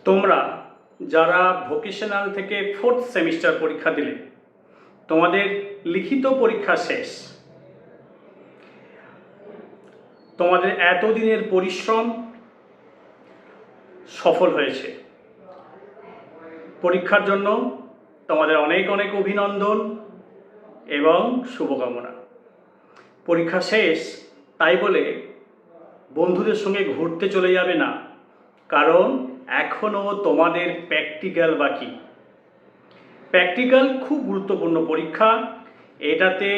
তোমরা যারা ভোকেশনাল থেকে 4th সেমিস্টার পরীক্ষা দিলে, তোমাদের লিখিত পরীক্ষা শেষ। তোমাদের এতদিনের পরিশ্রম সফল হয়েছে। পরীক্ষার জন্য তোমাদের অনেক অনেক অভিনন্দন এবং শুভকামনা। পরীক্ষা শেষ তাই বলে বন্ধুদের সঙ্গে ঘুরতে চলে যাবে না, কারণ এখনও তোমাদের প্র্যাকটিক্যাল বাকি। প্র্যাকটিক্যাল খুব গুরুত্বপূর্ণ পরীক্ষা। এটাতে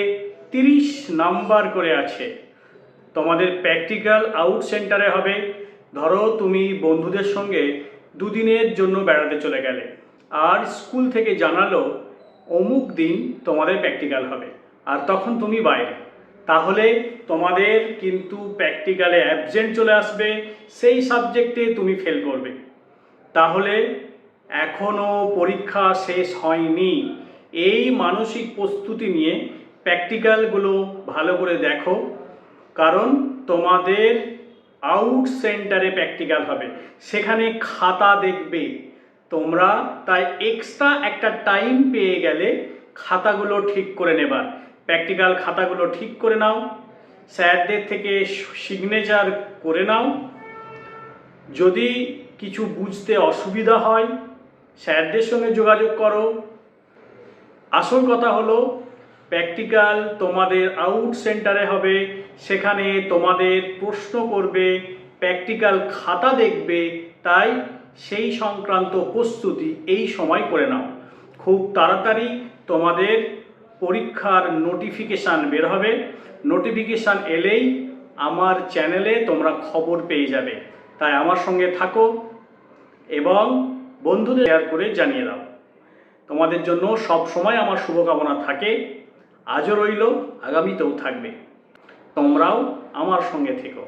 30 নাম্বার করে আছে। তোমাদের প্র্যাকটিক্যাল আউট সেন্টারে হবে। ধরো তুমি বন্ধুদের সঙ্গে দুদিনের জন্য বেড়াতে চলে গেলে, আর স্কুল থেকে জানালো অমুক দিন তোমাদের প্র্যাকটিক্যাল হবে, আর তখন তুমি বাইরে, তাহলে তোমাদের কিন্তু প্র্যাকটিক্যালে অ্যাবসেন্ট চলে আসবে, সেই সাবজেক্টে তুমি ফেল করবে। তাহলে এখনও পরীক্ষা শেষ হয়নি। এই মানসিক প্রস্তুতি নিয়ে প্র্যাকটিক্যালগুলো ভালো করে দেখো, কারণ তোমাদের আউট সেন্টারে প্র্যাকটিক্যাল হবে, সেখানে খাতা দেখবে তোমরা। তাই এক্সট্রা একটা টাইম পেয়ে গেলে খাতাগুলো ঠিক করে নেবার। প্র্যাকটিক্যাল খাতাগুলো ঠিক করে নাও, স্যারদের থেকে সিগনেচার করে নাও। যদি কিছু বুঝতে অসুবিধা হয় স্যারদের সঙ্গে যোগাযোগ করো। আসল কথা হলো প্র্যাকটিক্যাল তোমাদের আউট সেন্টারে হবে, সেখানে তোমাদের প্রশ্ন করবে, প্র্যাকটিক্যাল খাতা দেখবে। তাই সেই সংক্রান্ত প্রস্তুতি এই সময় করে নাও। খুব তাড়াতাড়ি তোমাদের পরীক্ষার নোটিফিকেশান বের হবে। নোটিফিকেশান এলেই আমার চ্যানেলে তোমরা খবর পেয়ে যাবে। তাই আমার সঙ্গে থাকো এবং বন্ধুদের শেয়ার করে জানিয়ে দাও। তোমাদের জন্য সব সময় আমার শুভকামনা থাকে। আজও রইল, আগামীতেও থাকবে। তোমরাও আমার সঙ্গে থেকো।